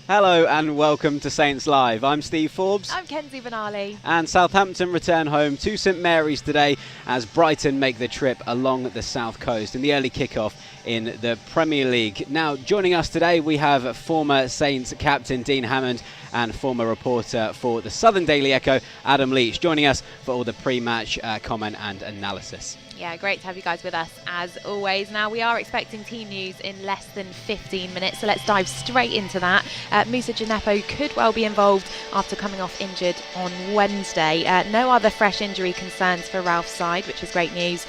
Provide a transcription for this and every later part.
Hello and welcome to Saints Live. I'm Steve Forbes. I'm Kenzie Benali. And Southampton return home to St Mary's today as Brighton make the trip along the south coast in the early kickoff in the Premier League. Now, joining us today, we have former Saints captain Dean Hammond and former reporter for the Southern Daily Echo, Adam Leitch, joining us for all the pre-match comment and analysis. Yeah, great to have you guys with us as always. Now, we are expecting team news in less than 15 minutes, so let's dive straight into that. Moussa Djenepo could well be involved after coming off injured on Wednesday. No other fresh injury concerns for Ralph's side, which is great news.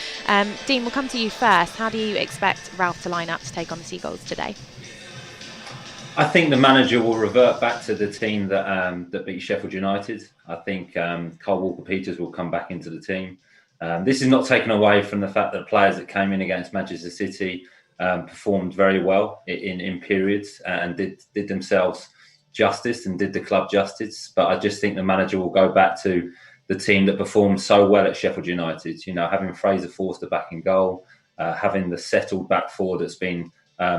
Dean, we'll come to you first. How do you expect Ralph to line up to take on the Seagulls today? I think the manager will revert back to the team that beat Sheffield United. I think Kyle Walker-Peters will come back into the team. This is not taken away from the fact that players that came in against Manchester City performed very well in periods and did themselves justice and did the club justice. But I just think the manager will go back to the team that performed so well at Sheffield United. You know, having Fraser Forster back in goal, having the settled back four that's been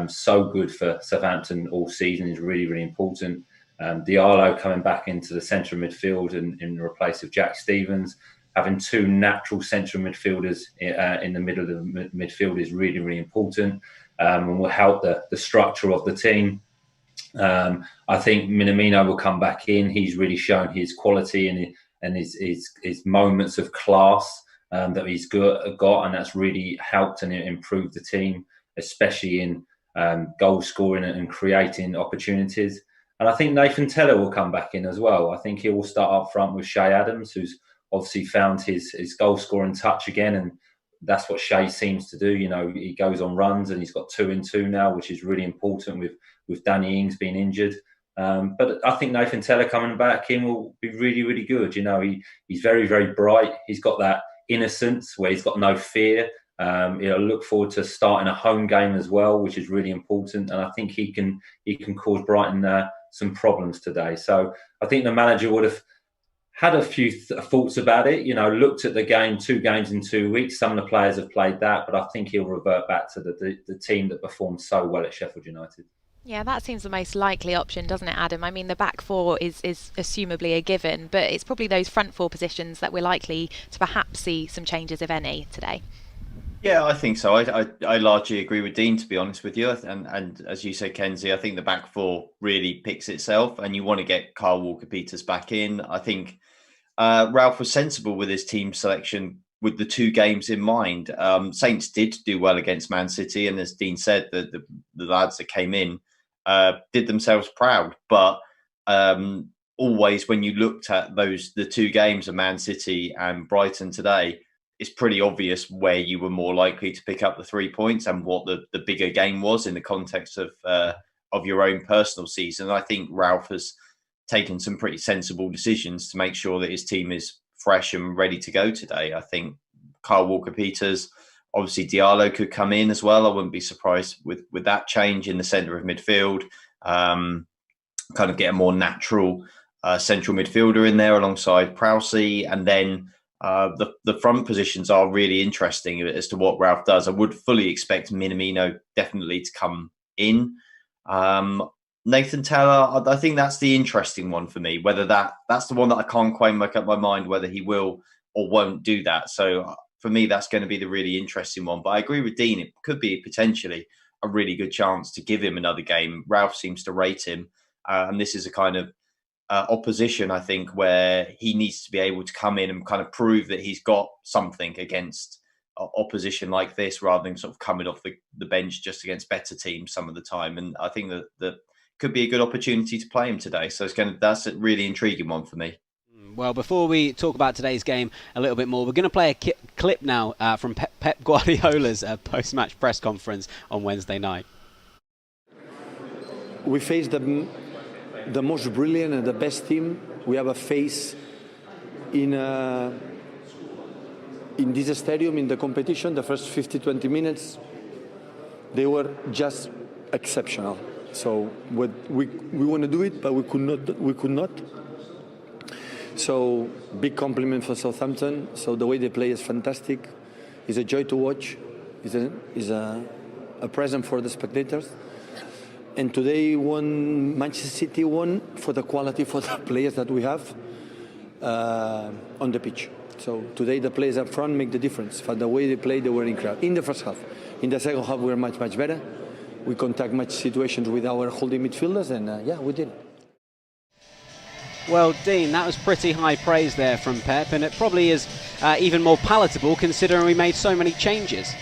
so good for Southampton all season is really, really important. Diallo coming back into the centre of midfield in replace of Jack Stevens. Having two natural central midfielders in the middle of the midfield is really, really important and will help the structure of the team. I think Minamino will come back in. He's really shown his quality and his moments of class that he's got, and that's really helped and improved the team, especially in goal scoring and creating opportunities. And I think Nathan Tella will come back in as well. I think he will start up front with Shay Adams, who's obviously found his goal scoring touch again, and that's what Shay seems to do. You know, he goes on runs and he's got 2-2 now, which is really important with Danny Ings being injured. But I think Nathan Tella coming back in will be really, really good. You know, he's very, very bright. He's got that innocence where he's got no fear. Look forward to starting a home game as well, which is really important. And I think he can cause Brighton some problems today. So I think the manager would have had a few thoughts about it, you know, looked at the game, 2 games in 2 weeks. Some of the players have played that, but I think he'll revert back to the team that performed so well at Sheffield United. Yeah, that seems the most likely option, doesn't it, Adam? I mean, the back four is assumably a given, but it's probably those front four positions that we're likely to perhaps see some changes, if any, today. Yeah, I think so. I largely agree with Dean, to be honest with you. And as you said, Kenzie, I think the back four really picks itself, and you want to get Kyle Walker-Peters back in. I think Ralph was sensible with his team selection with the 2 games in mind. Saints did do well against Man City, and as Dean said, the lads that came in did themselves proud. But always when you looked at the 2 games of Man City and Brighton today, it's pretty obvious where you were more likely to pick up the 3 points and what the bigger game was in the context of your own personal season. I think Ralph has taken some pretty sensible decisions to make sure that his team is fresh and ready to go today. I think Kyle Walker-Peters, obviously Diallo could come in as well. I wouldn't be surprised with that change in the centre of midfield. Kind of get a more natural central midfielder in there alongside Prowse, and then the front positions are really interesting as to what Ralph does. I would fully expect Minamino definitely to come in. Nathan Tella, I think that's the interesting one for me, whether that's the one that I can't quite make up my mind whether he will or won't do that. So for me, that's going to be the really interesting one. But I agree with Dean. It could be potentially a really good chance to give him another game. Ralph seems to rate him. And this is a kind of opposition, I think, where he needs to be able to come in and kind of prove that he's got something against opposition like this, rather than sort of coming off the bench just against better teams some of the time. And I think that could be a good opportunity to play him today. So that's a really intriguing one for me. Well, before we talk about today's game a little bit more, we're going to play a clip now from Pep Guardiola's post-match press conference on Wednesday night. We faced the most brilliant and the best team we ever faced in this stadium, in the competition. The first 50-20 minutes, they were just exceptional. So we want to do it, but we could not. So big compliment for Southampton. So the way they play is fantastic. It's a joy to watch. It's a present for the spectators. And today, Manchester City won for the quality for the players that we have on the pitch. So today, the players up front make the difference. For the way they played, they were incredible in the first half. In the second half, we were much better. We contact much situations with our holding midfielders, and we did. Well, Dean, that was pretty high praise there from Pep, and it probably is even more palatable considering we made so many changes.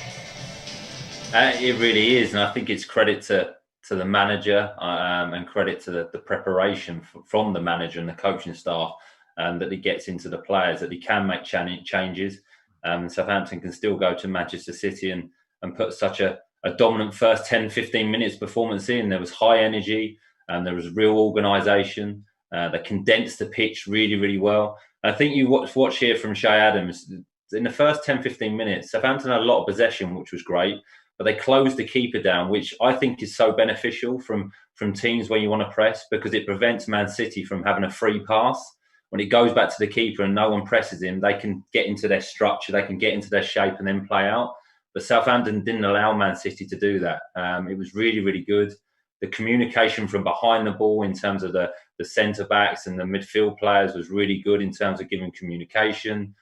It really is, and I think it's credit to the manager and credit to the preparation from the manager and the coaching staff that he gets into the players, that he can make changes. Southampton can still go to Manchester City and put such a dominant first 10-15 minutes performance in. There was high energy and there was real organisation. They condensed the pitch really, really well. And I think you watch here from Che Adams, in the first 10-15 minutes, Southampton had a lot of possession, which was great, but they closed the keeper down, which I think is so beneficial from teams where you want to press, because it prevents Man City from having a free pass. When it goes back to the keeper and no one presses him, they can get into their structure, they can get into their shape and then play out. But Southampton didn't allow Man City to do that. It was really, really good. The communication from behind the ball in terms of the centre-backs and the midfield players was really good in terms of giving communication.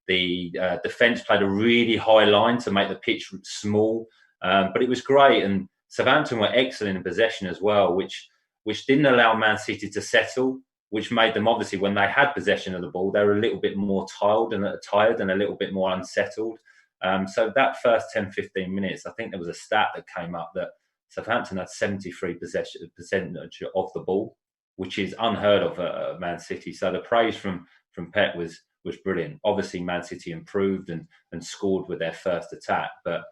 The defence played a really high line to make the pitch small. But it was great. And Southampton were excellent in possession as well, which didn't allow Man City to settle, which made them, obviously, when they had possession of the ball, they were a little bit more tired and a little bit more unsettled. So that first 10-15 minutes, I think there was a stat that came up that Southampton had 73% of the ball, which is unheard of at Man City. So the praise from Pep was brilliant. Obviously, Man City improved and scored with their first attack, but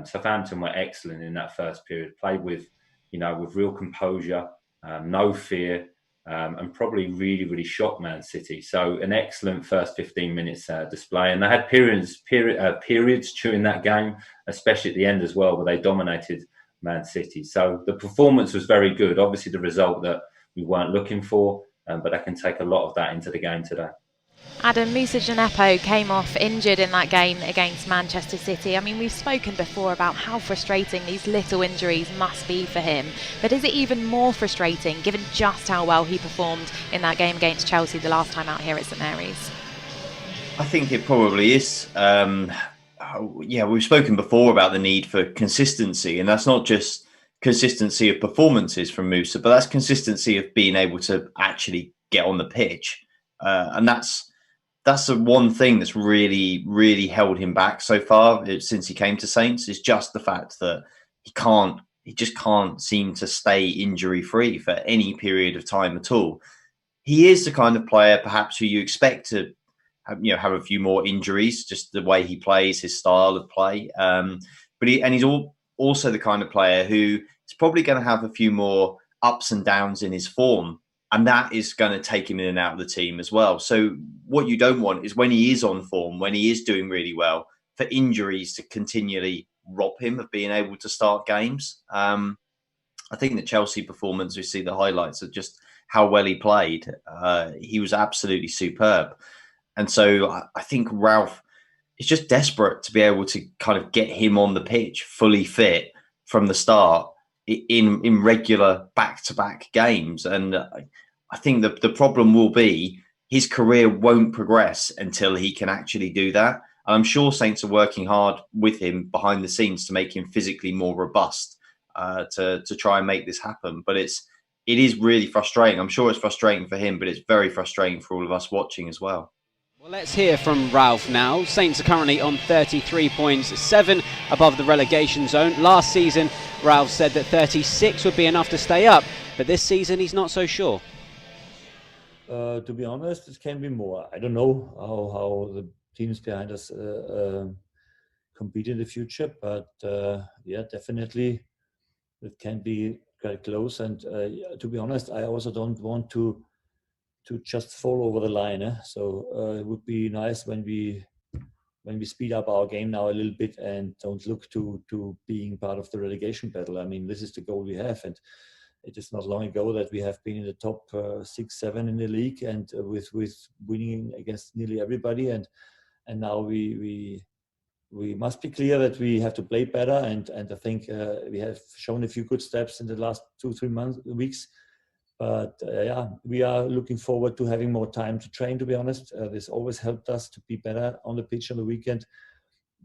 Southampton were excellent in that first period. Played with real composure, no fear, and probably really, really shocked Man City. So an excellent first 15 minutes display, and they had periods during that game, especially at the end as well, where they dominated Man City. So the performance was very good. Obviously, the result that we weren't looking for, but I can take a lot of that into the game today. Adam, Moussa Djenepo came off injured in that game against Manchester City. I mean, we've spoken before about how frustrating these little injuries must be for him. But is it even more frustrating given just how well he performed in that game against Chelsea the last time out here at St Mary's? I think it probably is. We've spoken before about the need for consistency, and that's not just consistency of performances from Moussa, but that's consistency of being able to actually get on the pitch. And that's the one thing that's really, really held him back so far since he came to Saints, is just the fact that he just can't seem to stay injury free for any period of time at all. He is the kind of player perhaps who you expect to have a few more injuries, just the way he plays, his style of play. But he's also the kind of player who is probably going to have a few more ups and downs in his form. And that is going to take him in and out of the team as well. So what you don't want is, when he is on form, when he is doing really well, for injuries to continually rob him of being able to start games. I think the Chelsea performance, we see the highlights of just how well he played. He was absolutely superb. And so I think Ralph is just desperate to be able to kind of get him on the pitch fully fit from the start in regular back-to-back games. And I think the problem will be his career won't progress until he can actually do that. And I'm sure Saints are working hard with him behind the scenes to make him physically more robust to try and make this happen. But it is really frustrating. I'm sure it's frustrating for him, but it's very frustrating for all of us watching as well. Well, let's hear from Ralph now. Saints are currently on 33 points, 7 above the relegation zone. Last season, Ralph said that 36 would be enough to stay up, but this season he's not so sure. To be honest, it can be more. I don't know how the teams behind us compete in the future, but definitely it can be quite close. And to be honest, I also don't want to just fall over the line. So it would be nice when we speed up our game now a little bit and don't look to being part of the relegation battle. I mean, this is the goal we have, and it is not long ago that we have been in the top 6-7 in the league, and with winning against nearly everybody, and now we we must be clear that we have to play better, and I think we have shown a few good steps in the last 2-3 weeks. But we are looking forward to having more time to train, to be honest. This always helped us to be better on the pitch on the weekend.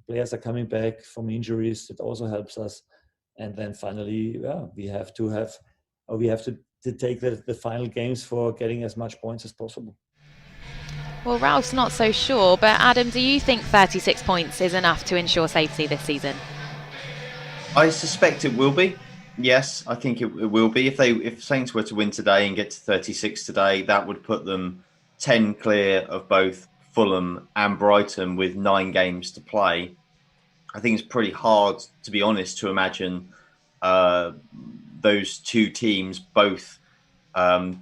Players are coming back from injuries. That also helps us. And then finally, we have to take the final games for getting as much points as possible. Well, Ralph's not so sure, but Adam, do you think 36 points is enough to ensure safety this season? I suspect it will be. Yes, I think it will be. If Saints were to win today and get to 36 today, that would put them 10 clear of both Fulham and Brighton with 9 games to play. I think it's pretty hard, to be honest, to imagine those two teams both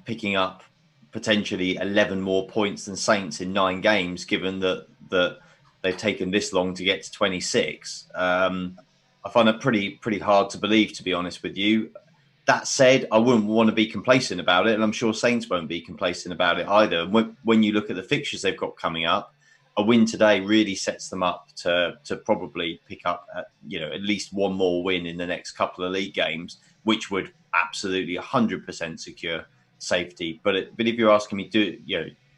picking up potentially 11 more points than Saints in 9 games, given that they've taken this long to get to 26. I find it pretty hard to believe, to be honest with you. That said, I wouldn't want to be complacent about it, and I'm sure Saints won't be complacent about it either. When you look at the fixtures they've got coming up, a win today really sets them up to probably pick up at least one more win in the next couple of league games, which would absolutely 100% secure safety. But if you're asking me,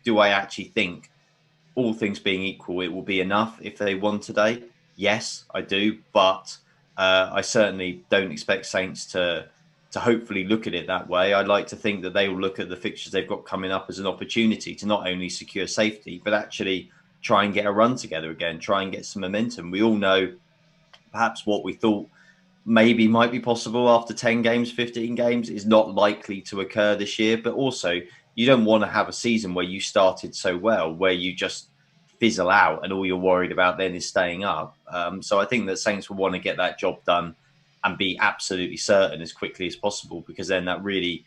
do I actually think, all things being equal, it will be enough if they won today? Yes, I do, but I certainly don't expect Saints to hopefully look at it that way. I'd like to think that they will look at the fixtures they've got coming up as an opportunity to not only secure safety, but actually try and get a run together again, try and get some momentum. We all know perhaps what we thought maybe might be possible after 10 games, 15 games is not likely to occur this year. But also, you don't want to have a season where you started so well, where you just fizzle out and all you're worried about then is staying up. So I think that Saints will want to get that job done and be absolutely certain as quickly as possible, because then that really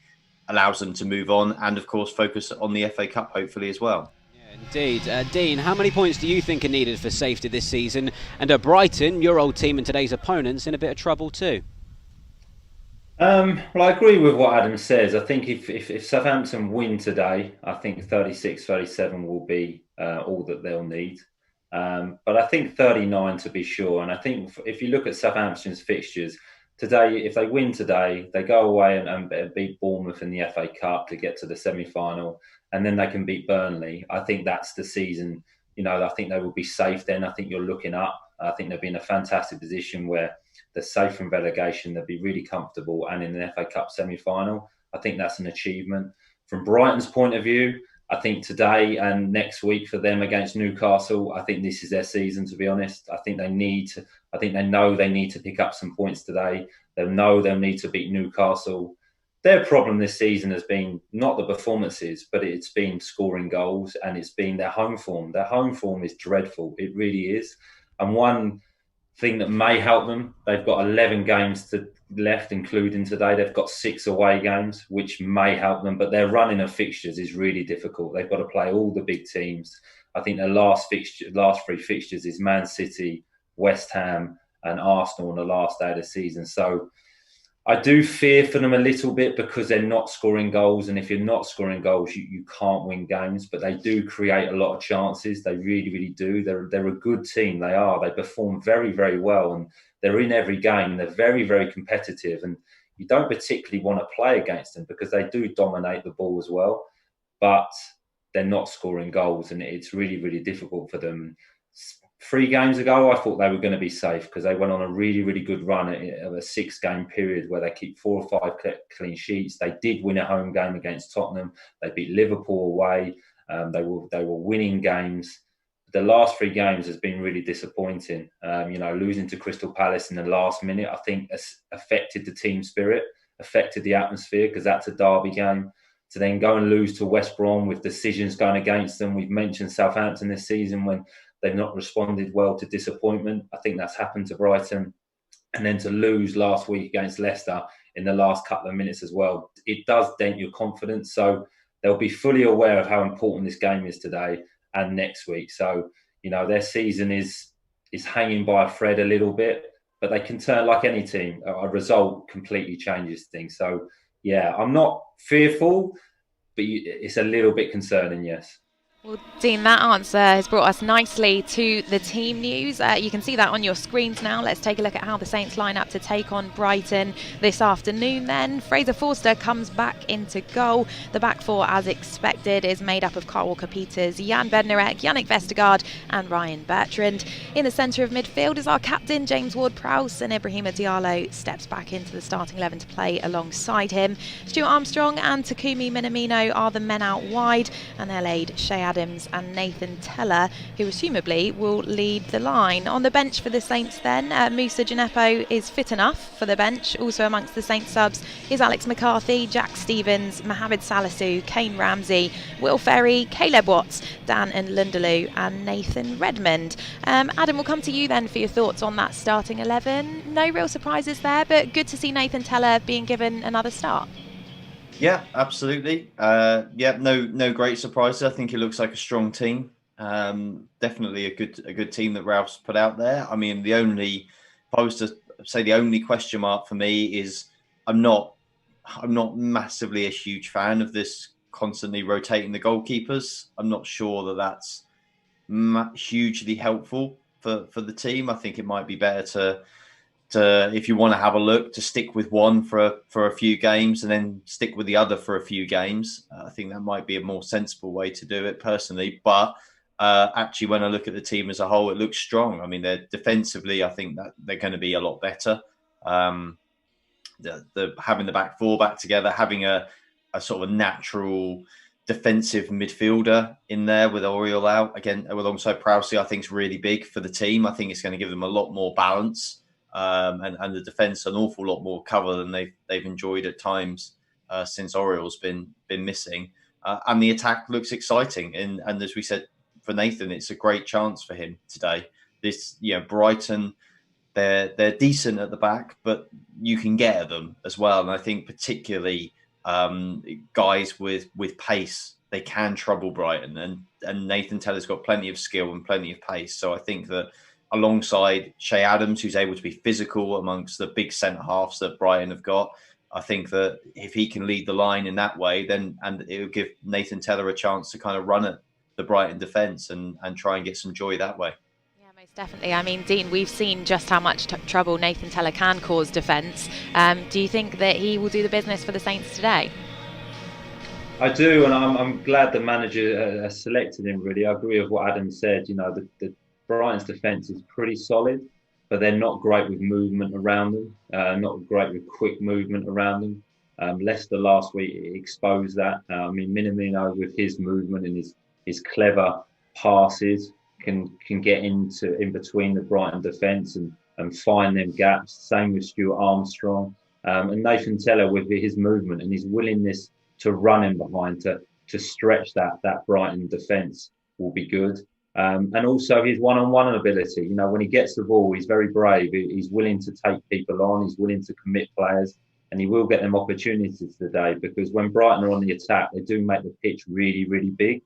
allows them to move on and, of course, focus on the FA Cup, hopefully, as well. Indeed. Dean, how many points do you think are needed for safety this season? And are Brighton, your old team and today's opponents, in a bit of trouble too? Well, I agree with what Adam says. I think if Southampton win today, I think 36, 37 will be all that they'll need. But I think 39 to be sure. And I think if you look at Southampton's fixtures, today, if they win today, they go away and beat Bournemouth in the FA Cup to get to the semi-final, and then they can beat Burnley. I think that's the season. I think they will be safe then. I think you're looking up. I think they'll be in a fantastic position where they're safe from relegation. They'll be really comfortable, and in an FA Cup semi-final, I think that's an achievement. From Brighton's point of view, I think today and next week for them against Newcastle, I think this is their season, to be honest. I think they know they need to pick up some points today. They'll know they'll need to beat Newcastle. Their problem this season has been not the performances, but it's been scoring goals, and it's been their home form. Their home form is dreadful. It really is. And one thing that may help them, they've got 11 games left, including today. They've got 6 away games, which may help them, but their running of fixtures is really difficult. They've got to play all the big teams. I think their last 3 fixtures is Man City, West Ham and Arsenal on the last day of the season. So I do fear for them a little bit, because they're not scoring goals. And if you're not scoring goals, you can't win games. But they do create a lot of chances. They really, really do. They're a good team. They are. They perform very, very well. And they're in every game. They're very, very competitive. And you don't particularly want to play against them, because they do dominate the ball as well. But they're not scoring goals. And it's really, really difficult for them. 3 games ago, I thought they were going to be safe, because they went on a really, really good run of a 6-game period where they keep 4 or 5 clean sheets. They did win a home game against Tottenham. They beat Liverpool away. They were winning games. The last 3 games has been really disappointing. Losing to Crystal Palace in the last minute, I think, has affected the team spirit, affected the atmosphere, because that's a derby game. To then go and lose to West Brom with decisions going against them. We've mentioned Southampton this season when they've not responded well to disappointment. I think that's happened to Brighton. And then to lose last week against Leicester in the last couple of minutes as well, it does dent your confidence. So they'll be fully aware of how important this game is today and next week. So, their season is hanging by a thread a little bit, but they can turn, like any team, a result completely changes things. So, yeah, I'm not fearful, but it's a little bit concerning, yes. Well, Dean, that answer has brought us nicely to the team news. You can see that on your screens now. Let's take a look at how the Saints line up to take on Brighton this afternoon then. Fraser Forster comes back into goal. The back four, as expected, is made up of Kyle Walker-Peters, Jan Bednarek, Yannick Vestergaard and Ryan Bertrand. In the centre of midfield is our captain, James Ward-Prowse, and Ibrahima Diallo steps back into the starting 11 to play alongside him. Stuart Armstrong and Takumi Minamino are the men out wide, and they'll aid Shea Adams and Nathan Teller, who assumably will lead the line. On the bench for the Saints then, Moussa Djenepo is fit enough for the bench. Also amongst the Saints subs is Alex McCarthy, Jack Stevens, Mohamed Salisu, Kane Ramsey, Will Ferry, Caleb Watts, Dan and Lundaloo and Nathan Redmond. Adam, we'll come to you then for your thoughts on that starting 11. No real surprises there, but good to see Nathan Teller being given another start. Yeah, absolutely. No great surprises. I think it looks like a strong team. Definitely a good team that Ralph's put out there. I mean, if I was to say the only question mark for me is I'm not massively a huge fan of this constantly rotating the goalkeepers. I'm not sure that that's hugely helpful for the team. I think it might be better to if you want to have a look, to stick with one for a few games and then stick with the other for a few games. I think that might be a more sensible way to do it personally. But actually, when I look at the team as a whole, it looks strong. I mean, they're defensively, I think that they're going to be a lot better. Having the back four back together, having a sort of a natural defensive midfielder in there with Oriol out again alongside Prowse, I think is really big for the team. I think it's going to give them a lot more balance. And the defence an awful lot more cover than they've enjoyed at times since Oriol's been missing. And the attack looks exciting. And as we said, for Nathan, it's a great chance for him today. Brighton, they're decent at the back, but you can get at them as well. And I think particularly guys with pace, they can trouble Brighton. And Nathan Teller's got plenty of skill and plenty of pace. So I think that alongside Shea Adams, who's able to be physical amongst the big centre halves that Brighton have got, I think that if he can lead the line in that way, then it will give Nathan Teller a chance to kind of run at the Brighton defence and try and get some joy that way. Yeah, most definitely. I mean, Dean, we've seen just how much trouble Nathan Teller can cause defence. Do you think that he will do the business for the Saints today? I do, and I'm glad the manager has selected him, really. I agree with what Adam said. The Brighton's defence is pretty solid, but they're not great with movement around them, not great with quick movement around them. Leicester last week exposed that. Minamino with his movement and his clever passes can get in between the Brighton defence and find them gaps. Same with Stuart Armstrong. And Nathan Teller with his movement and his willingness to run in behind, to stretch that Brighton defence will be good. And also his one-on-one ability. When he gets the ball, he's very brave. He's willing to take people on. He's willing to commit players, and he will get them opportunities today. Because when Brighton are on the attack, they do make the pitch really, really big.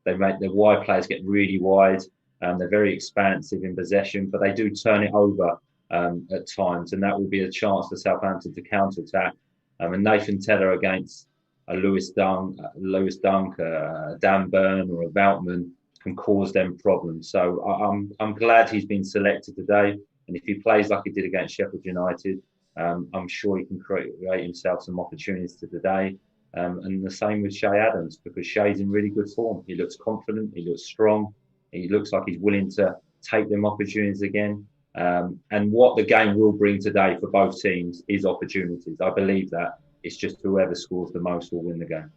They make the wide players get really wide. They're very expansive in possession, but they do turn it over at times, and that will be a chance for Southampton to counter-attack. And Nathan Teller against a Lewis Dunk, Dan Burn, or a Voutman can cause them problems. So I'm glad he's been selected today, and if he plays like he did against Sheffield United, I'm sure he can create himself some opportunities today. And the same with Shea Adams, because Shea's in really good form. He looks confident, he looks strong, he looks like he's willing to take them opportunities again. And what the game will bring today for both teams is opportunities. I believe that. It's just whoever scores the most will win the game.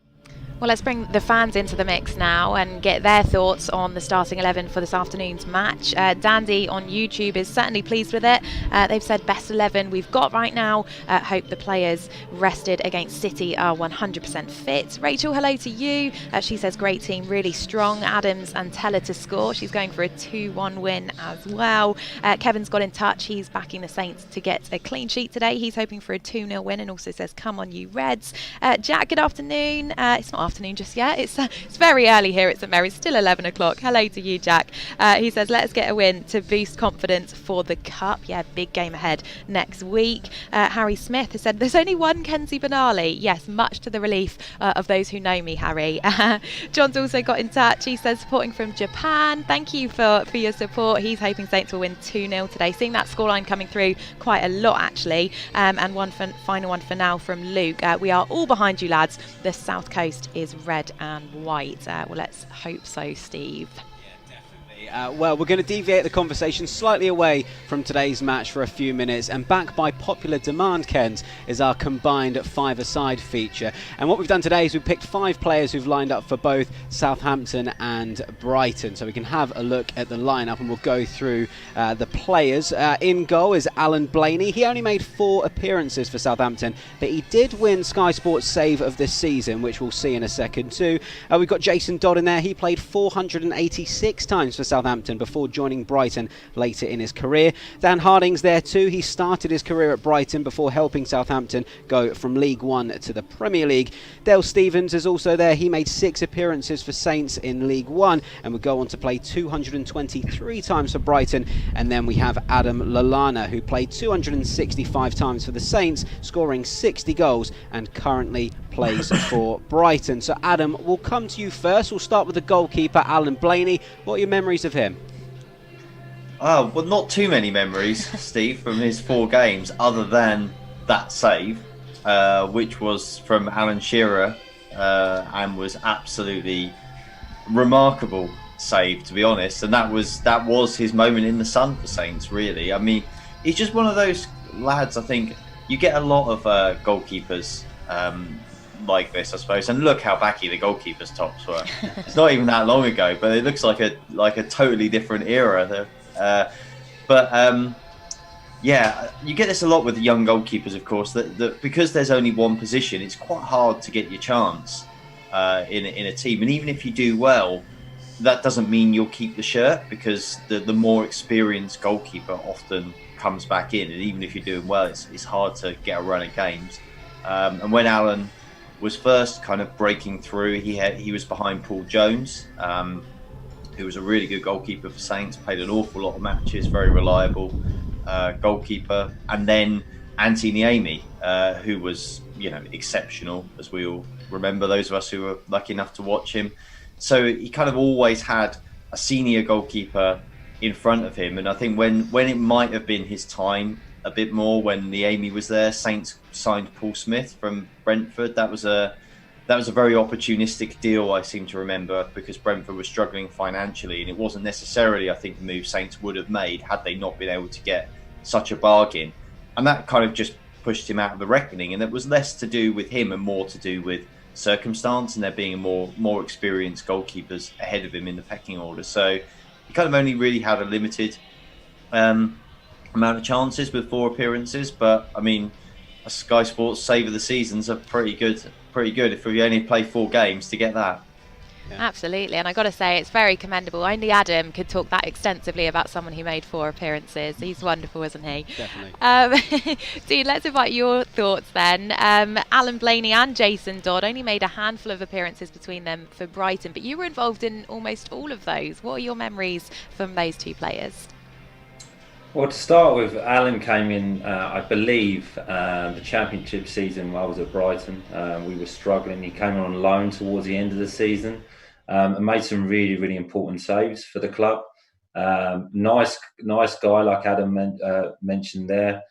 Well, let's bring the fans into the mix now and get their thoughts on the starting 11 for this afternoon's match. Dandy on YouTube is certainly pleased with it. They've said best 11 we've got right now. Hope the players rested against City are 100% fit. Rachel, hello to you. She says great team, really strong. Adams and Teller to score. She's going for a 2-1 win as well. Kevin's got in touch. He's backing the Saints to get a clean sheet today. He's hoping for a 2-0 win and also says come on you Reds. Jack, good afternoon. It's not afternoon just yet. It's very early here at St Mary's, still 11 o'clock. Hello to you, Jack. He says, let's get a win to boost confidence for the Cup. Yeah, big game ahead next week. Harry Smith has said, there's only one Kenzie Benali. Yes, much to the relief of those who know me, Harry. John's also got in touch. He says, supporting from Japan. Thank you for your support. He's hoping Saints will win 2-0 today. Seeing that scoreline coming through quite a lot, actually. And one final one for now from Luke. We are all behind you, lads. The South Coast is red and white. Well, let's hope so, Steve. Well, we're going to deviate the conversation slightly away from today's match for a few minutes, and back by popular demand, Kens, is our combined five-a-side feature. And what we've done today is we've picked 5 players who've lined up for both Southampton and Brighton, so we can have a look at the lineup and we'll go through the players. In goal is Alan Blaney. He only made 4 appearances for Southampton, but he did win Sky Sports Save of the Season, which we'll see in a second too. We've got Jason Dodd in there. He played 486 times for Southampton before joining Brighton later in his career. Dan Harding's there too. He started his career at Brighton before helping Southampton go from League One to the Premier League. Dale Stevens is also there. He made 6 appearances for Saints in League One and would go on to play 223 times for Brighton. And then we have Adam Lallana, who played 265 times for the Saints, scoring 60 goals and currently plays for Brighton. So Adam, we'll come to you first. We'll start with the goalkeeper, Alan Blaney. What are your memories of him? Oh, well, not too many memories, Steve, from his 4 games, other than that save, which was from Alan Shearer, and was absolutely remarkable save, to be honest. And that was his moment in the sun for Saints, really. I mean, he's just one of those lads. I think you get a lot of goalkeepers like this, I suppose. And look how backy the goalkeepers' tops were. It's not even that long ago, but it looks like a totally different era. Yeah, you get this a lot with young goalkeepers, of course, that because there's only one position, it's quite hard to get your chance in a team. And even if you do well, that doesn't mean you'll keep the shirt, because the more experienced goalkeeper often comes back in. And even if you're doing well, it's hard to get a run of games. And when Alan was first kind of breaking through, he was behind Paul Jones, who was a really good goalkeeper for Saints, played an awful lot of matches, very reliable goalkeeper. And then Antti Niemi, who was, exceptional, as we all remember, those of us who were lucky enough to watch him. So he kind of always had a senior goalkeeper in front of him. And I think when it might have been his time a bit more, when Niemi was there, Saints signed Paul Smith from Brentford. That was a very opportunistic deal, I seem to remember, because Brentford was struggling financially, and it wasn't necessarily, I think, the move Saints would have made had they not been able to get such a bargain. And that kind of just pushed him out of the reckoning, and it was less to do with him and more to do with circumstance, and there being more experienced goalkeepers ahead of him in the pecking order. So he kind of only really had a limited amount of chances with 4 appearances, but I mean, a Sky Sports Save of the Seasons are pretty good if we only play 4 games to get that. Yeah. Absolutely, and I got to say, it's very commendable. Only Adam could talk that extensively about someone who made 4 appearances. He's wonderful, isn't he? Definitely. Dean, let's invite your thoughts then. Alan Blaney and Jason Dodd only made a handful of appearances between them for Brighton, but you were involved in almost all of those. What are your memories from those 2 players? Well, to start with, Alan came in, I believe, the championship season while I was at Brighton. We were struggling. He came on loan towards the end of the season and made some really, really important saves for the club. Nice guy, like Adam mentioned there.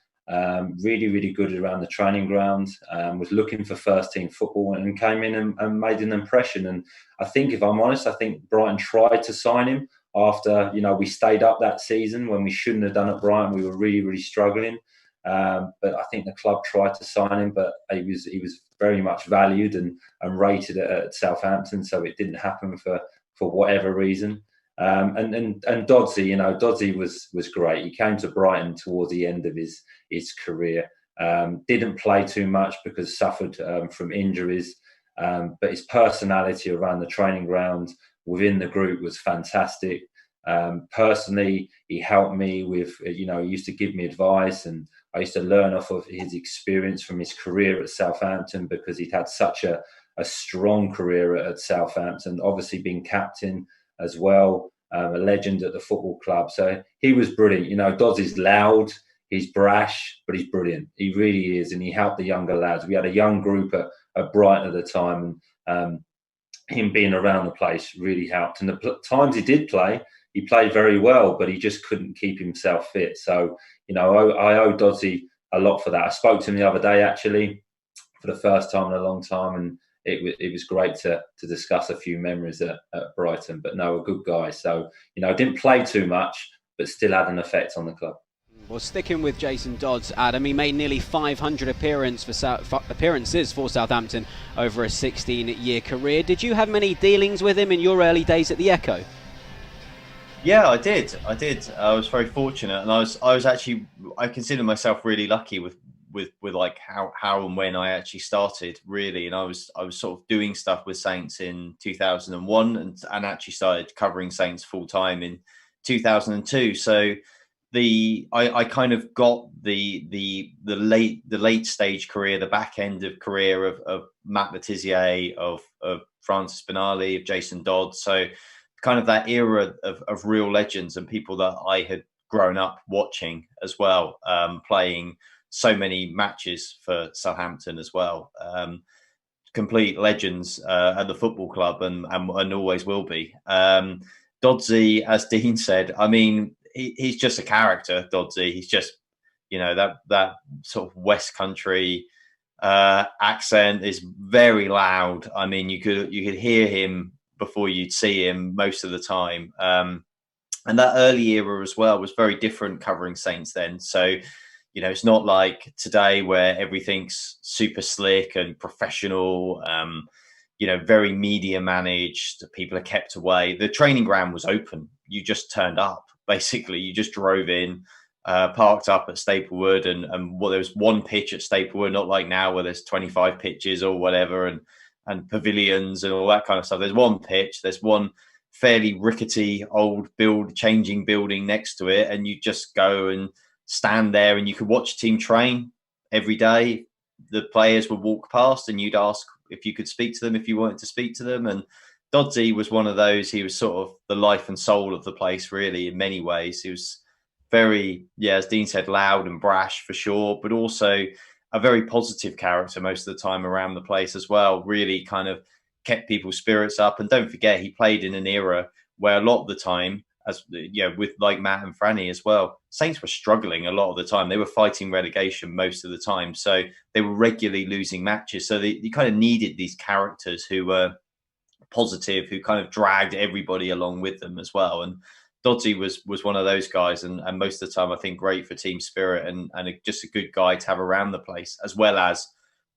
Really, really good around the training ground. Was looking for first team football and came in and made an impression. And I think, if I'm honest, I think Brighton tried to sign him after, we stayed up that season when we shouldn't have done at Brighton. We were really, really struggling. But I think the club tried to sign him, but he was very much valued and rated at Southampton, so it didn't happen for whatever reason. And Dodsey, Dodsey was great. He came to Brighton towards the end of his career. Didn't play too much because suffered from injuries, but his personality around the training ground within the group was fantastic. Personally, he helped me with, he used to give me advice, and I used to learn off of his experience from his career at Southampton, because he'd had such a a strong career at Southampton, obviously being captain as well, a legend at the football club. So he was brilliant. You know, Dodds loud, he's brash, but he's brilliant. He really is, and he helped the younger lads. We had a young group at Brighton at the time, and him being around the place really helped. And the times he did play, he played very well, but he just couldn't keep himself fit. So, you know, I owe Doddsy a lot for that. I spoke to him the other day, actually, for the first time in a long time, and it was great to discuss a few memories at Brighton. But no, a good guy. So, you know, didn't play too much, but still had an effect on the club. Well, sticking with Jason Dodds, Adam, he made nearly 500 appearances for Southampton over a 16-year career. Did you have many dealings with him in your early days at the Echo? Yeah, I did. I was very fortunate, and I consider myself really lucky with like how and when I actually started, really. And I was sort of doing stuff with Saints in 2001, and actually started covering Saints full time in 2002. So I kind of got the late stage career, the back end of career of Matt Letizia, of Francis Benali, of Jason Dodds. So kind of that era of real legends and people that I had grown up watching as well, playing so many matches for Southampton as well. Complete legends at the football club, and always will be. Doddsy, as Dean said, I mean, he's just a character, Doddsy. He's just, you know, that sort of West Country accent is very loud. I mean, you could hear him before you'd see him most of the time. And that early era as well was very different covering Saints then. So, you know, it's not like today where everything's super slick and professional, you know, very media managed. People are kept away. The training ground was open. You just turned up. Basically, you just drove in, parked up at Staplewood, and there was one pitch at Staplewood, not like now where there's 25 pitches or whatever, and pavilions and all that kind of stuff. There's one pitch, there's one fairly rickety old changing building next to it, and you just go and stand there, and you could watch team train every day. The players would walk past, and you'd ask if you could speak to them, if you wanted to speak to them. And Doddsy was one of those. He was sort of the life and soul of the place, really, in many ways. He was very, as Dean said, loud and brash for sure, but also a very positive character most of the time around the place as well. Really kind of kept people's spirits up. And don't forget, he played in an era where a lot of the time, as with like Matt and Franny as well, Saints were struggling a lot of the time. They were fighting relegation most of the time, so they were regularly losing matches. So they kind of needed these characters who were positive, who kind of dragged everybody along with them as well. And Doddsy was one of those guys, and most of the time I think great for team spirit, and just a good guy to have around the place, as well as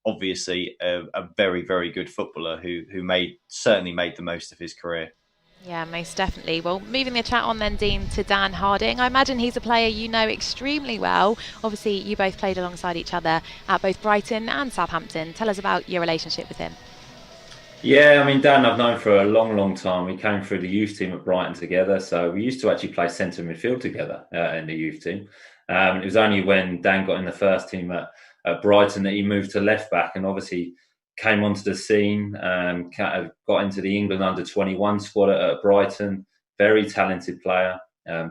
obviously a very, very good footballer who certainly made the most of his career. Yeah, most definitely. Well, moving the chat on then, Dean, to Dan Harding. I imagine he's a player you know extremely well. Obviously, you both played alongside each other at both Brighton and Southampton. Tell us about your relationship with him. Yeah, I mean, Dan I've known for a long, long time. We came through the youth team at Brighton together. So we used to actually play centre midfield together in the youth team. It was only when Dan got in the first team at Brighton that he moved to left back, and obviously came onto the scene, got into the England under-21 squad at Brighton. Very talented player,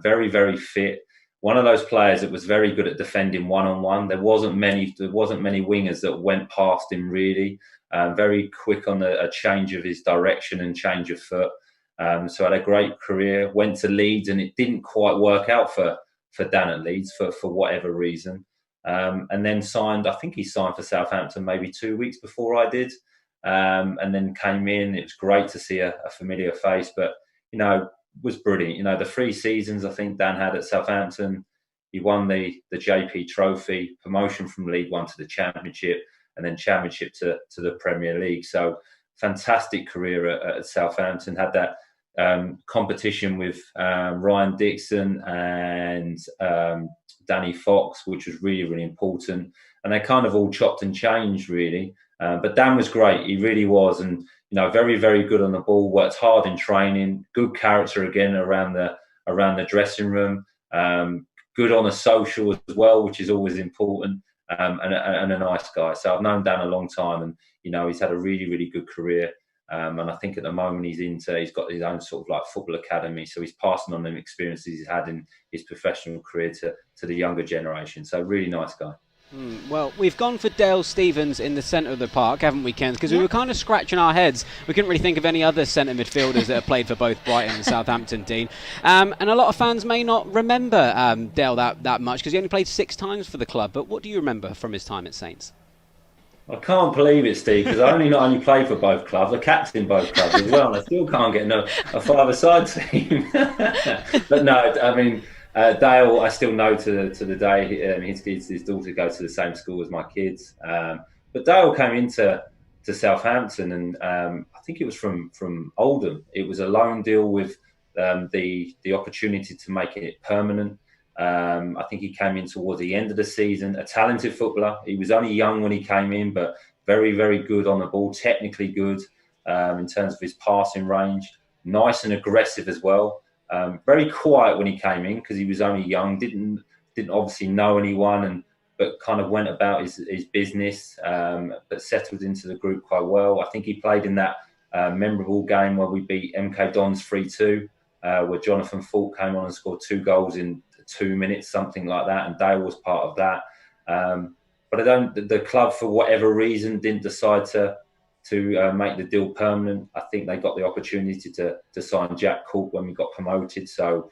very, very fit. One of those players that was very good at defending one-on-one. There wasn't many wingers that went past him, really. Very quick on a change of his direction and change of foot. So had a great career. Went to Leeds, and it didn't quite work out for Dan at Leeds for whatever reason. And then I think he signed for Southampton maybe 2 weeks before I did. And then came in. It was great to see a familiar face, but, was brilliant. The 3 seasons I think Dan had at Southampton, he won the JP Trophy, promotion from League One to the Championship, and then Championship to the Premier League. So fantastic career at Southampton. Had that competition with Ryan Dixon and Danny Fox, which was really, really important. And they kind of all chopped and changed, really. But Dan was great. He really was. And, very, very good on the ball, worked hard in training, good character again around the dressing room, good on a social as well, which is always important, and a nice guy. So I've known Dan a long time. And, he's had a really, really good career. And I think at the moment he's got his own sort of like football academy. So he's passing on them experiences he's had in his professional career to the younger generation. So really nice guy. Well, we've gone for Dale Stephens in the centre of the park, haven't we, Ken? Because we were kind of scratching our heads. We couldn't really think of any other centre midfielders that have played for both Brighton and Southampton, Dean. And a lot of fans may not remember Dale that much because he only played 6 times for the club. But what do you remember from his time at Saints? I can't believe it, Steve, because I not only play for both clubs, I captain both clubs as well, and I still can't get a five-a-side team. But no, I mean, Dale, I still know to the day. His daughter goes to the same school as my kids. But Dale came into Southampton, and I think it was from Oldham. It was a loan deal with the opportunity to make it permanent. I think he came in towards the end of the season, a talented footballer. He was only young when he came in, but very, very good on the ball, technically good in terms of his passing range, nice and aggressive as well. Very quiet when he came in because he was only young, didn't obviously know anyone, but kind of went about his business, but settled into the group quite well. I think he played in that memorable game where we beat MK Dons 3-2, where Jonathan Falk came on and scored 2 goals in 2 minutes, something like that, and Dale was part of that. But the club, for whatever reason, didn't decide to make the deal permanent. I think they got the opportunity to sign Jack Cork when we got promoted, so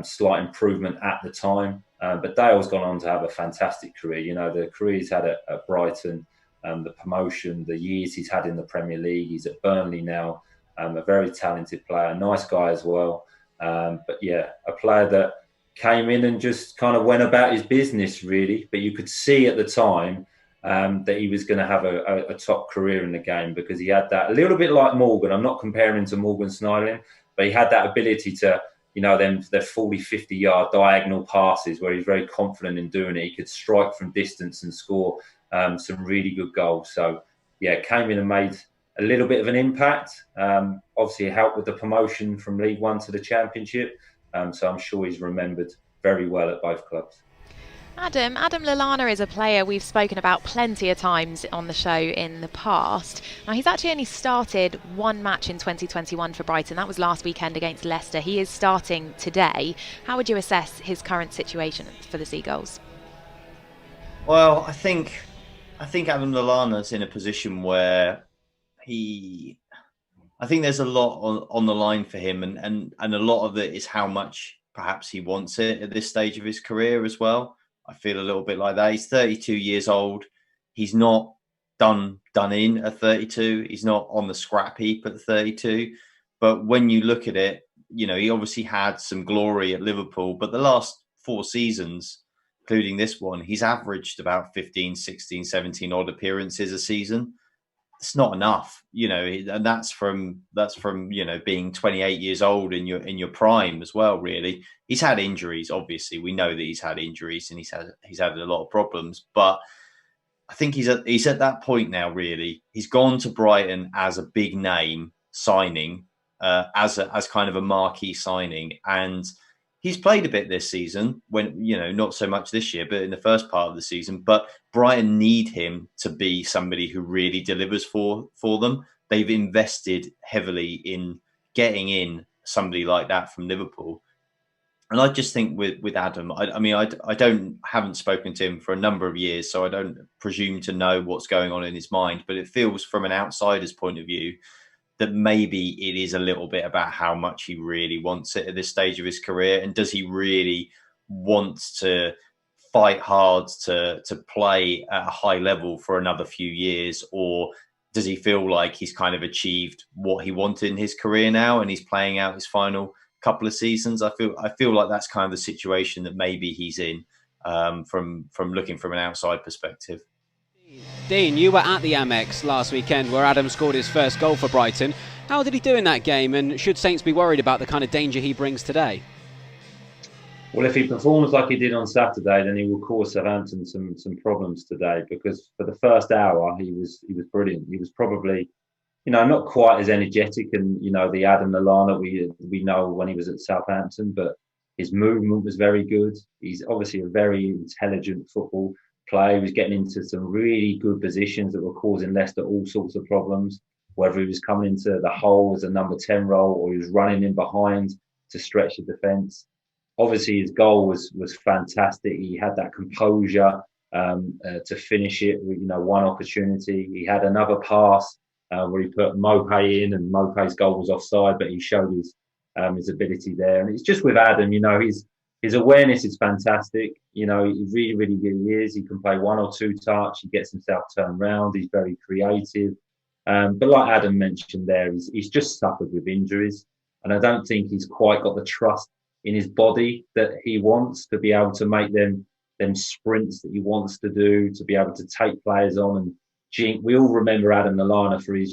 slight improvement at the time. But Dale's gone on to have a fantastic career. The career he's had at Brighton, the promotion, the years he's had in the Premier League. He's at Burnley now, a very talented player, nice guy as well. But yeah, a player that came in and just kind of went about his business, really. But you could see at the time that he was going to have a top career in the game because he had that, a little bit like Morgan. I'm not comparing him to Morgan Snyderlin, but he had that ability to, their 40, 50-yard diagonal passes where he's very confident in doing it. He could strike from distance and score some really good goals. So, yeah, came in and made a little bit of an impact. Obviously, it helped with the promotion from League One to the Championship. So I'm sure he's remembered very well at both clubs. Adam Lallana is a player we've spoken about plenty of times on the show in the past. Now, he's actually only started 1 match in 2021 for Brighton. That was last weekend against Leicester. He is starting today. How would you assess his current situation for the Seagulls? Well, I think Adam Lallana's in a position where I think there's a lot on the line for him, and a lot of it is how much perhaps he wants it at this stage of his career as well. I feel a little bit like that. He's 32 years old. He's not done in at 32. He's not on the scrap heap at 32. But when you look at it, he obviously had some glory at Liverpool, but the last 4 seasons, including this one, he's averaged about 15, 16, 17 odd appearances a season. It's not enough, and that's from being 28 years old in your prime as well. Really, he's had injuries. Obviously, we know that he's had injuries and he's had a lot of problems. But I think he's at that point now. Really, he's gone to Brighton as a big name signing, as kind of a marquee signing, and he's played a bit this season, when not so much this year, but in the first part of the season. But Brighton need him to be somebody who really delivers for them. They've invested heavily in getting in somebody like that from Liverpool. And I just think with Adam, I haven't spoken to him for a number of years, so I don't presume to know what's going on in his mind. But it feels from an outsider's point of view that maybe it is a little bit about how much he really wants it at this stage of his career. And does he really want to fight hard to play at a high level for another few years? Or does he feel like he's kind of achieved what he wanted in his career now and he's playing out his final couple of seasons? I feel like that's kind of the situation that maybe he's in from looking from an outside perspective. Dean, you were at the Amex last weekend where Adam scored his first goal for Brighton. How did he do in that game, and should Saints be worried about the kind of danger he brings today? Well, if he performs like he did on Saturday, then he will cause Southampton some problems today, because for the first hour he was brilliant. He was probably, not quite as energetic and the Adam Lallana we know when he was at Southampton, but his movement was very good. He's obviously a very intelligent football play. He was getting into some really good positions that were causing Leicester all sorts of problems, whether he was coming into the hole as a number 10 role or he was running in behind to stretch the defence. Obviously, his goal was fantastic. He had that composure to finish it with, one opportunity. He had another pass where he put Mopé in, and Mopé's goal was offside, but he showed his ability there. And it's just with Adam, his awareness is fantastic. He really, really good is. He can play one or two touch. He gets himself turned around. He's very creative. But like Adam mentioned there, he's just suffered with injuries. And I don't think he's quite got the trust in his body that he wants to be able to make them sprints that he wants to do, to be able to take players on. And we all remember Adam Lallana for his,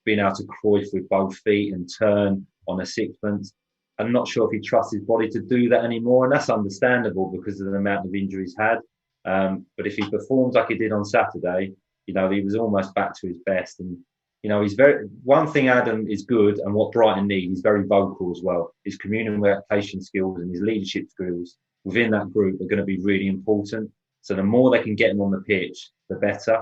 being able to Cruyff with both feet and turn on a sixpence. I'm not sure if he trusts his body to do that anymore, and that's understandable because of the amount of injuries he's had. But if he performs like he did on Saturday, he was almost back to his best. And he's one thing Adam is good, and what Brighton need, he's very vocal as well. His communication skills and his leadership skills within that group are going to be really important. So the more they can get him on the pitch, the better.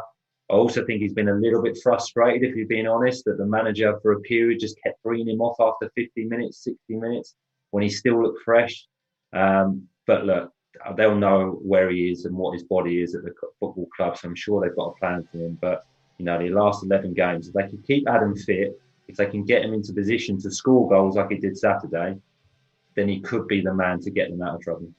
I also think he's been a little bit frustrated, if you're being honest, that the manager for a period just kept bringing him off after 50 minutes, 60 minutes, when he still looked fresh. But look, they'll know where he is and what his body is at the football club, so I'm sure they've got a plan for him. But, the last 11 games, if they can keep Adam fit, if they can get him into position to score goals like he did Saturday, then he could be the man to get them out of trouble.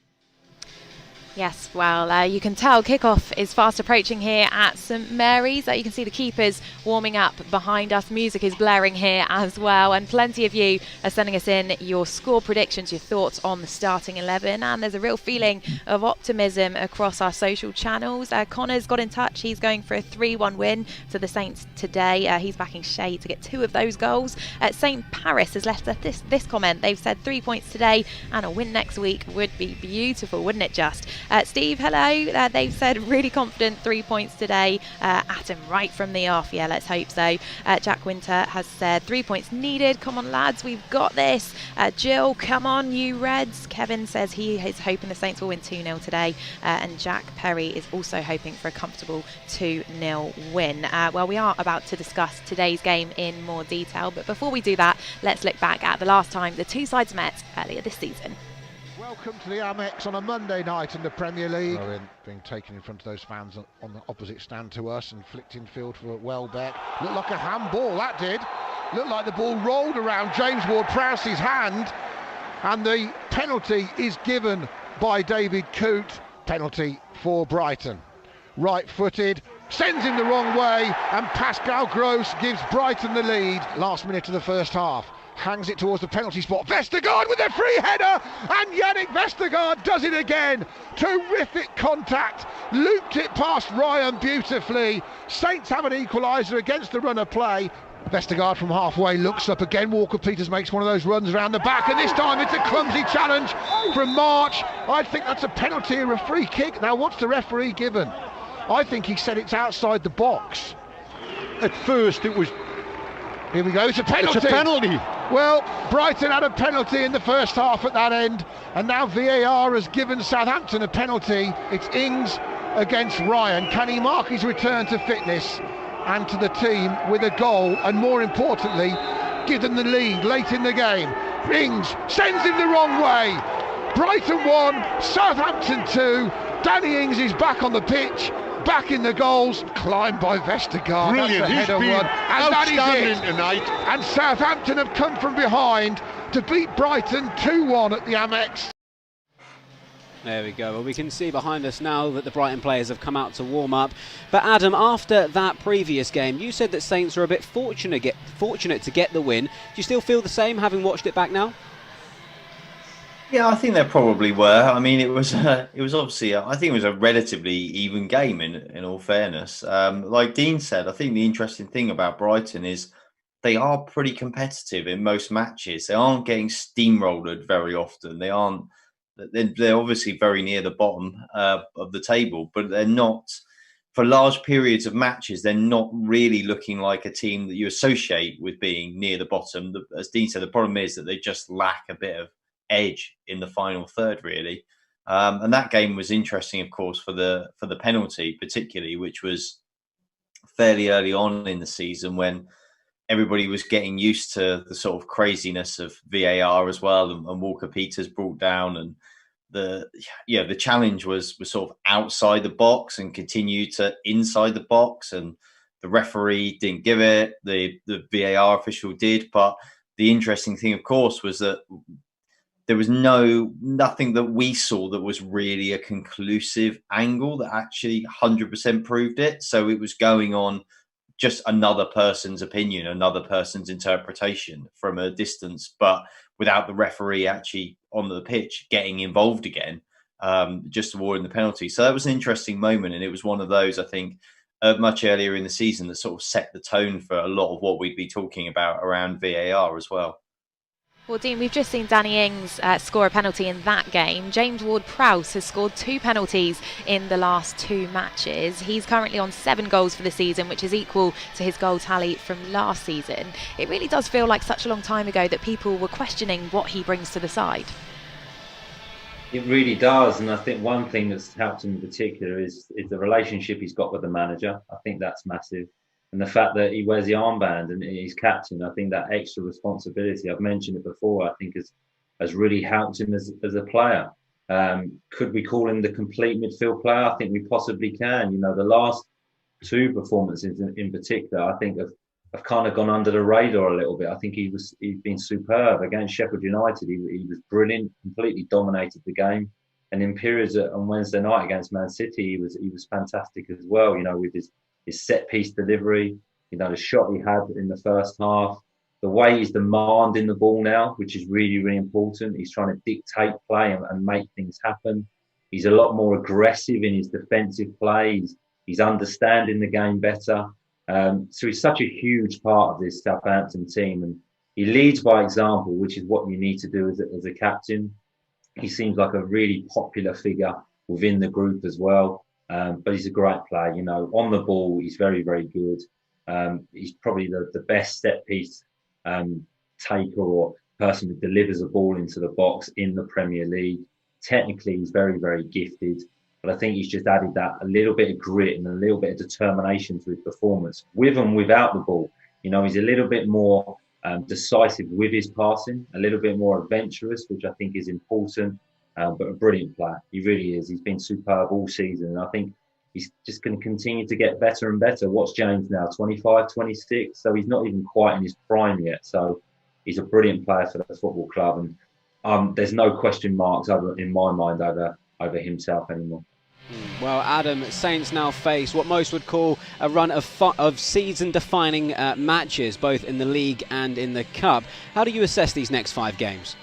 Yes, well, you can tell kickoff is fast approaching here at St Mary's. You can see the keepers warming up behind us. Music is blaring here as well. And plenty of you are sending us in your score predictions, your thoughts on the starting 11. And there's a real feeling of optimism across our social channels. Connor's got in touch. He's going for a 3-1 win for the Saints today. He's backing Shea to get 2 of those goals. St Paris has left this comment. They've said 3 points today and a win next week would be beautiful, wouldn't it just? Steve, hello. They've said really confident 3 points today. Adam right from the off. Yeah, let's hope so. Jack Winter has said 3 points needed. Come on, lads, we've got this. Jill, come on, you Reds. Kevin says he is hoping the Saints will win 2-0 today. And Jack Perry is also hoping for a comfortable 2-0 win. Well, we are about to discuss today's game in more detail. But before we do that, let's look back at the last time the two sides met earlier this season. Welcome to the Amex on a Monday night in the Premier League. Being taken in front of those fans on the opposite stand to us and flicked in field for Welbeck. Looked like a handball, that did. Looked like the ball rolled around James Ward-Prowse's hand. And the penalty is given by David Coote. Penalty for Brighton. Right-footed, sends him the wrong way, and Pascal Gross gives Brighton the lead. Last minute of the first half. Hangs it towards the penalty spot. Vestergaard with a free header, and Yannick Vestergaard does it again. Terrific contact, looped it past Ryan beautifully. Saints have an equaliser against the run of play. Vestergaard from halfway looks up again. Walker-Peters makes one of those runs around the back, and this time it's a clumsy challenge from March. I think that's a penalty or a free kick. Now, what's the referee given? I think he said it's outside the box. At first it was... Here we go, it's a penalty. It's a penalty. Well, Brighton had a penalty in the first half at that end, and now VAR has given Southampton a penalty. It's Ings against Ryan. Can he mark his return to fitness and to the team with a goal, and more importantly, give them the lead late in the game? Ings sends him the wrong way. Brighton 1, Southampton 2. Danny Ings is back on the pitch. Back in the goals, climbed by Vestergaard. Brilliant, that's a header one, and that is it. Tonight. And Southampton have come from behind to beat Brighton 2-1 at the Amex. There we go. Well, we can see behind us now that the Brighton players have come out to warm up. But Adam, after that previous game, you said that Saints were a bit fortunate to get the win. Do you still feel the same, having watched it back now? Yeah, I think there probably were. I mean, it was obviously, I think it was a relatively even game in all fairness. Like Dean said, I think the interesting thing about Brighton is they are pretty competitive in most matches. They aren't getting steamrolled very often. They're obviously very near the bottom of the table, but they're not, for large periods of matches, they're not really looking like a team that you associate with being near the bottom. As Dean said, the problem is that they just lack a bit of edge in the final third, really. And that game was interesting, of course, for the penalty, particularly, which was fairly early on in the season when everybody was getting used to the sort of craziness of VAR as well, and Walker Peters brought down, and the challenge was sort of outside the box and continued to inside the box, and the referee didn't give it, the VAR official did. But the interesting thing, of course, was that there was nothing that we saw that was really a conclusive angle that actually 100% proved it. So it was going on just another person's opinion, another person's interpretation from a distance, but without the referee actually on the pitch getting involved again, just awarding the penalty. So that was an interesting moment. And it was one of those, I think, much earlier in the season that sort of set the tone for a lot of what we'd be talking about around VAR as well. Well, Dean, we've just seen Danny Ings score a penalty in that game. James Ward-Prowse has scored 2 penalties in the last 2 matches. He's currently on 7 goals for the season, which is equal to his goal tally from last season. It really does feel like such a long time ago that people were questioning what he brings to the side. It really does, and I think one thing that's helped him in particular is the relationship he's got with the manager. I think that's massive. And the fact that he wears the armband and he's captain, I think that extra responsibility, I've mentioned it before, I think has really helped him as a player. Could we call him the complete midfield player? I think we possibly can. You know, the last 2 performances in particular, I think have kind of gone under the radar a little bit. I think he's been superb. Against Sheffield United, he was brilliant, completely dominated the game. And in periods on Wednesday night against Man City, he was fantastic as well, you know, with his set piece delivery, you know, the shot he had in the first half, the way he's demanding the ball now, which is really, really important. He's trying to dictate play and make things happen. He's a lot more aggressive in his defensive play. He's understanding the game better. So he's such a huge part of this Southampton team, and he leads by example, which is what you need to do as a captain. He seems like a really popular figure within the group as well. But he's a great player, you know. On the ball, he's very, very good. He's probably the best set piece taker or person who delivers a ball into the box in the Premier League. Technically, he's very, very gifted. But I think he's just added that a little bit of grit and a little bit of determination to his performance, with and without the ball. You know, he's a little bit more decisive with his passing, a little bit more adventurous, which I think is important. But a brilliant player. He really is. He's been superb all season. And I think he's just going to continue to get better and better. What's James now? 25, 26? So he's not even quite in his prime yet. So he's a brilliant player for the football club. And there's no question marks in my mind over himself anymore. Well, Adam, Saints now face what most would call a run of season-defining matches, both in the league and in the cup. How do you assess these next 5 games?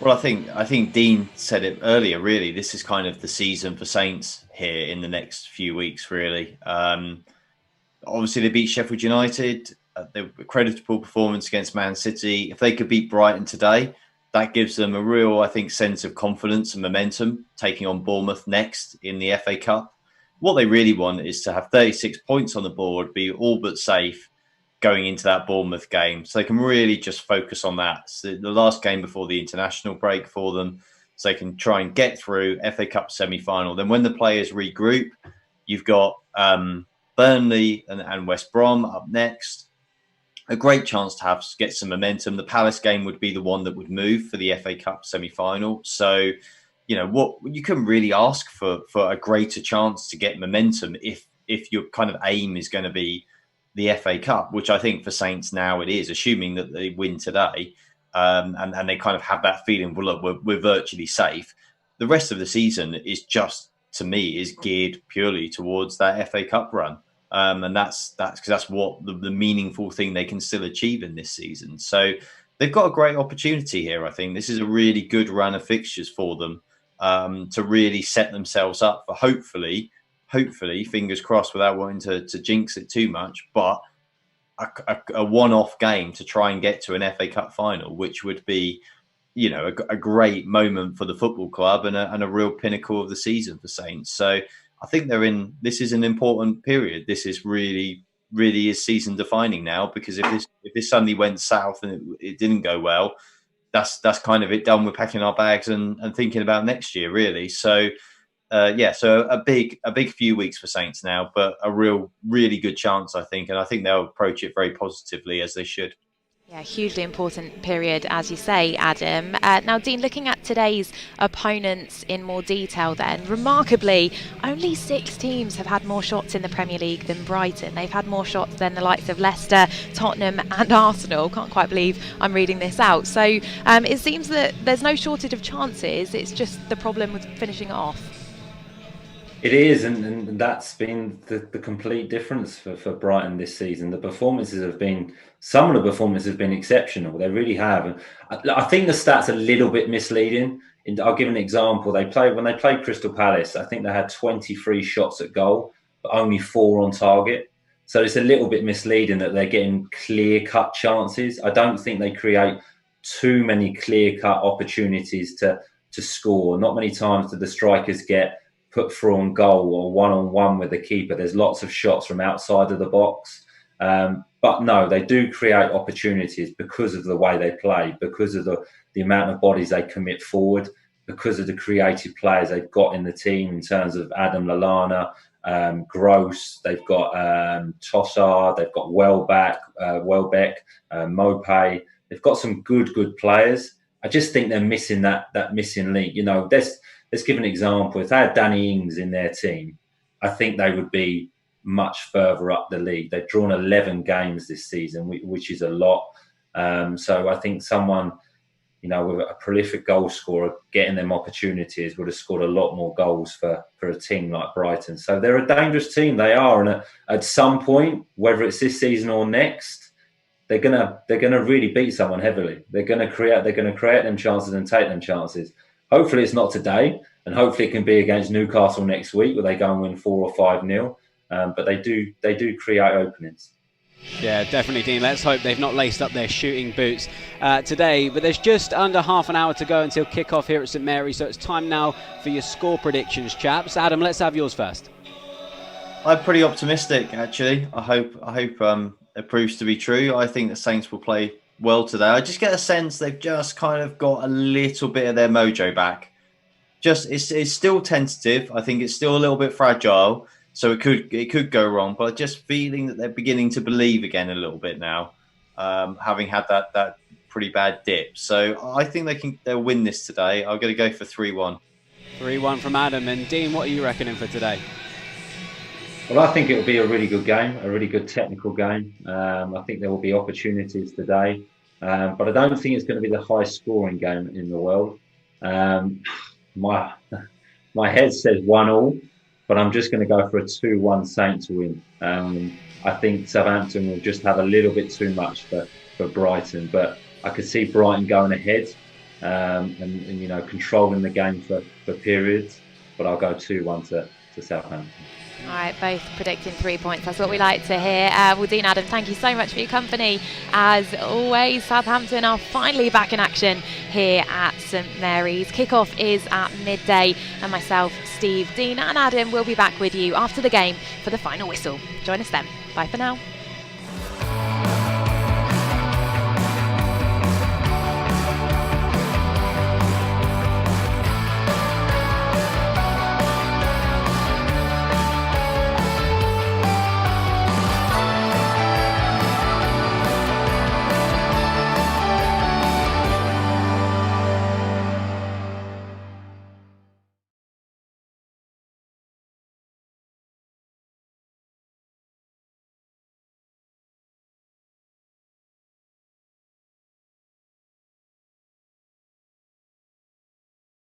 Well, I think Dean said it earlier, really. This is kind of the season for Saints here in the next few weeks, really. Obviously, they beat Sheffield United. They were a creditable performance against Man City. If they could beat Brighton today, that gives them a real, I think, sense of confidence and momentum, taking on Bournemouth next in the FA Cup. What they really want is to have 36 points on the board, be all but safe going into that Bournemouth game. So they can really just focus on that. So the last game before the international break for them, so they can try and get through FA Cup semi-final. Then when the players regroup, you've got Burnley and West Brom up next. A great chance to get some momentum. The Palace game would be the one that would move for the FA Cup semi-final. So, you know, what you couldn't really ask for a greater chance to get momentum if your kind of aim is going to be the FA Cup, which I think for Saints now it is, assuming that they win today, and they kind of have that feeling, well, look, we're virtually safe. The rest of the season is just, to me, is geared purely towards that FA Cup run. And that's because that's what the meaningful thing they can still achieve in this season. So they've got a great opportunity here. I think this is a really good run of fixtures for them to really set themselves up for hopefully, fingers crossed, without wanting to jinx it too much, but a one-off game to try and get to an FA Cup final, which would be, you know, a great moment for the football club and a real pinnacle of the season for Saints. So I think this is an important period. This is really is season defining now, because if this suddenly went south and it didn't go well, that's kind of it done. We're packing our bags and thinking about next year, really. So so a big few weeks for Saints now, but a really good chance, I think, and I think they'll approach it very positively, as they should. Yeah, hugely important period, as you say, Adam. Now, Dean, looking at today's opponents in more detail then, remarkably, only 6 teams have had more shots in the Premier League than Brighton. They've had more shots than the likes of Leicester, Tottenham and Arsenal. Can't quite believe I'm reading this out. So it seems that there's no shortage of chances. It's just the problem with finishing it off. It is, and that's been the complete difference for Brighton this season. Some of the performances have been exceptional. They really have. And I think the stats are a little bit misleading. I'll give an example. When they played Crystal Palace, I think they had 23 shots at goal, but only 4 on target. So it's a little bit misleading that they're getting clear-cut chances. I don't think they create too many clear-cut opportunities to score. Not many times do the strikers get put through on goal or one-on-one with the keeper. There's lots of shots from outside of the box. But no, they do create opportunities because of the way they play, because of the amount of bodies they commit forward, because of the creative players they've got in the team in terms of Adam Lallana, Gross, they've got Trossard, they've got Welbeck, Mopé. They've got some good players. I just think they're missing that missing link. You know, let's give an example. If they had Danny Ings in their team, I think they would be much further up the league. They've drawn 11 games this season, which is a lot. So I think someone, with a prolific goal scorer getting them opportunities would have scored a lot more goals for a team like Brighton. So they're a dangerous team. They are, and at some point, whether it's this season or next, they're gonna really beat someone heavily. They're gonna create them chances and take them chances. Hopefully it's not today, and hopefully it can be against Newcastle next week where they go and win 4 or 5-0. But they do create openings. Yeah, definitely, Dean. Let's hope they've not laced up their shooting boots today. But there's just under half an hour to go until kick-off here at St Mary's, so it's time now for your score predictions, chaps. Adam, let's have yours first. I'm pretty optimistic, actually. I hope it proves to be true. I think the Saints will play well today. I just get a sense they've just kind of got a little bit of their mojo back. It's still tentative. I think it's still a little bit fragile. So it could go wrong, but just feeling that they're beginning to believe again a little bit now, having had that pretty bad dip. So I think they'll win this today. I'm going to go for 3-1. 3-1 from Adam. And Dean, what are you reckoning for today? Well, I think it will be a really good game, a really good technical game. I think there will be opportunities today, but I don't think it's going to be the highest scoring game in the world. My head says 1-1. But I'm just going to go for a 2-1 Saints win. I think Southampton will just have a little bit too much for Brighton. But I could see Brighton going ahead and controlling the game for periods. But I'll go 2-1 to Southampton. All right, both predicting 3 points. That's what we like to hear. Well, Dean, Adam, thank you so much for your company. As always, Southampton are finally back in action here at St Mary's. Kick-off is at midday, and myself, Steve, Dean and Adam will be back with you after the game for the final whistle. Join us then. Bye for now.